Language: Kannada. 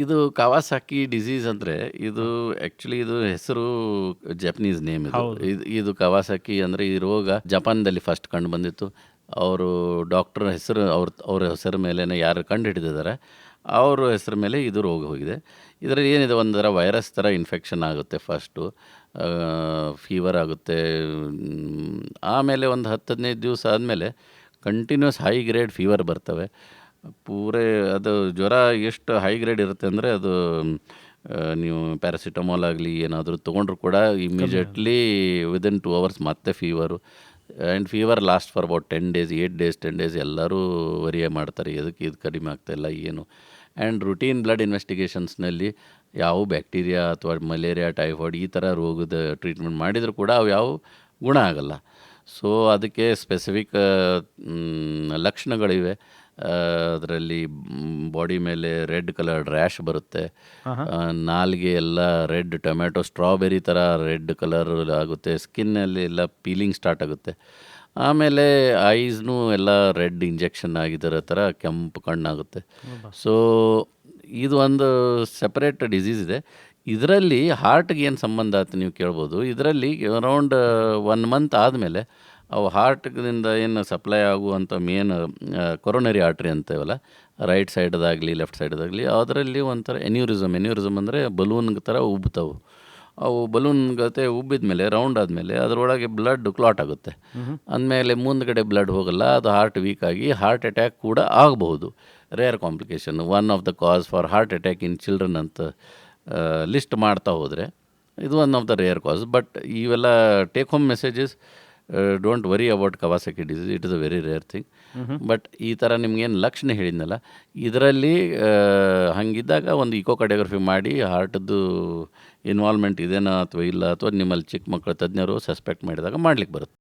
ಇದು ಕವಾಸಾಕಿ ಡಿಸೀಸ್ ಅಂದರೆ ಇದು ಆ್ಯಕ್ಚುಲಿ ಇದು ಹೆಸರು ಜಪನೀಸ್ ನೇಮ್ ಇದು ಹೌದು. ಇದು ಕವಾಸಾಕಿ ಅಂದರೆ ಈ ರೋಗ ಜಪಾನ್ದಲ್ಲಿ ಫಸ್ಟ್ ಕಂಡು ಬಂದಿತ್ತು. ಅವರು ಡಾಕ್ಟರ್ ಹೆಸರು ಅವ್ರ ಹೆಸರು ಮೇಲೇ ಯಾರು ಕಂಡು ಹಿಡಿದಿದ್ದಾರೆ ಅವ್ರ ಹೆಸರು ಮೇಲೆ ಇದು ರೋಗ ಹೋಗಿದೆ. ಇದರಲ್ಲಿ ಏನಿದೆ, ಒಂಥರ ವೈರಸ್ ಥರ ಇನ್ಫೆಕ್ಷನ್ ಆಗುತ್ತೆ. ಫಸ್ಟು ಫೀವರ್ ಆಗುತ್ತೆ. ಆಮೇಲೆ ಒಂದು 10-15 ದಿವಸ ಆದಮೇಲೆ ಕಂಟಿನ್ಯೂಸ್ ಹೈ ಗ್ರೇಡ್ ಫೀವರ್ ಬರ್ತವೆ. ಪೂರೇ ಅದು ಜ್ವರ ಎಷ್ಟು ಹೈ ಗ್ರೇಡ್ ಇರುತ್ತೆ ಅಂದರೆ ಅದು ನೀವು ಪ್ಯಾರಾಸಿಟಮಾಲ್ ಆಗಲಿ ಏನಾದರೂ ತೊಗೊಂಡ್ರು ಕೂಡ ಇಮಿಡಿಯೇಟ್ಲಿ ವಿದಿನ್ 2 hours ಮತ್ತೆ fever. And fever last for about 10 days, 8 days, 10 days ಎಲ್ಲರೂ ವರಿಯ ಮಾಡ್ತಾರೆ, ಎದಕ್ಕೆ ಇದು ಕಡಿಮೆ ಆಗ್ತಾಯಿಲ್ಲ ಏನು. ಆ್ಯಂಡ್ ರುಟೀನ್ ಬ್ಲಡ್ ಇನ್ವೆಸ್ಟಿಗೇಷನ್ಸ್ನಲ್ಲಿ ಯಾವ ಬ್ಯಾಕ್ಟೀರಿಯಾ ಅಥವಾ ಮಲೇರಿಯಾ, ಟೈಫಾಯ್ಡ್ ಈ ಥರ ರೋಗದ ಟ್ರೀಟ್ಮೆಂಟ್ ಮಾಡಿದರೂ ಕೂಡ ಅವು ಯಾವ ಗುಣ ಆಗಲ್ಲ. ಸೊ ಅದಕ್ಕೆ ಸ್ಪೆಸಿಫಿಕ್ ಲಕ್ಷಣಗಳಿವೆ. ಅದರಲ್ಲಿ ಬಾಡಿ ಮೇಲೆ ರೆಡ್ ಕಲರ್ಡ್ ರ್ಯಾಶ್ ಬರುತ್ತೆ. ನಾಲಿಗೆ ಎಲ್ಲ ರೆಡ್ ಟೊಮ್ಯಾಟೊ ಸ್ಟ್ರಾಬೆರಿ ಥರ ರೆಡ್ ಕಲರ್ ಆಗುತ್ತೆ. ಸ್ಕಿನ್ನಲ್ಲಿ ಎಲ್ಲ ಪೀಲಿಂಗ್ ಸ್ಟಾರ್ಟ್ ಆಗುತ್ತೆ. ಆಮೇಲೆ ಐಸ್ನೂ ಎಲ್ಲ ರೆಡ್ ಇಂಜೆಕ್ಷನ್ ಆಗಿರೋ ಥರ ಕೆಂಪು ಕಣ್ಣಾಗುತ್ತೆ. ಸೊ ಇದು ಒಂದು ಸೆಪರೇಟ್ ಡಿಸೀಸ್ ಇದೆ. ಇದರಲ್ಲಿ ಹಾರ್ಟ್ಗೆ ಏನು ಸಂಬಂಧ ಆಯ್ತು ನೀವು ಕೇಳ್ಬೋದು. ಇದರಲ್ಲಿ ಅರೌಂಡ್ 1 month ಆದಮೇಲೆ ಅವು ಹಾರ್ಟ್ದಿಂದ ಏನು ಸಪ್ಲೈ ಆಗುವಂಥ ಮೇನ್ ಕೊರೊನರಿ ಆರ್ಟ್ರಿ ಅಂತೀವಲ್ಲ, ರೈಟ್ ಸೈಡ್ದಾಗಲಿ ಲೆಫ್ಟ್ ಸೈಡ್ದಾಗಲಿ, ಅದರಲ್ಲಿ ಒಂಥರ ಎನ್ಯೂರಿಸಮ್ ಅಂದರೆ ಬಲೂನ್ ಥರ ಉಬ್ತಾವು. ಅವು ಬಲೂನ್ ಗತೆ ಉಬ್ಬಿದ ಮೇಲೆ ರೌಂಡ್ ಆದಮೇಲೆ ಅದರೊಳಗೆ ಬ್ಲಡ್ ಕ್ಲಾಟ್ ಆಗುತ್ತೆ. ಅಂದಮೇಲೆ ಮುಂದ್ಗಡೆ ಬ್ಲಡ್ ಹೋಗಲ್ಲ, ಅದು ಹಾರ್ಟ್ ವೀಕ್ ಆಗಿ ಹಾರ್ಟ್ ಅಟ್ಯಾಕ್ ಕೂಡ ಆಗಬಹುದು. Rare complication, one of the cause for heart attack in children ಅಂತ ಲಿಸ್ಟ್ ಮಾಡ್ತಾ ಹೋದರೆ ಇದು one of the rare cause. But ಇವೆಲ್ಲ take home messages, don't worry about Kawasaki disease, it is a very rare thing. But ಈ ಥರ ನಿಮ್ಗೇನು ಲಕ್ಷಣ ಹೇಳಿದ್ನಲ್ಲ, ಇದರಲ್ಲಿ ಹಾಗಿದ್ದಾಗ ಒಂದು ಇಕೋಕಾರ್ಡಿಯೋಗ್ರಫಿ ಮಾಡಿ ಹಾರ್ಟ್ದು ಇನ್ವಾಲ್ವ್ಮೆಂಟ್ ಇದೆನಾ ಅಥವಾ ಇಲ್ಲ, ಅಥವಾ ನಿಮ್ಮಲ್ಲಿ ಚಿಕ್ಕ ಮಕ್ಕಳ ತಜ್ಞರು ಸಸ್ಪೆಕ್ಟ್ ಮಾಡಿದಾಗ ಮಾಡ್ಲಿಕ್ಕೆ ಬರುತ್ತೆ.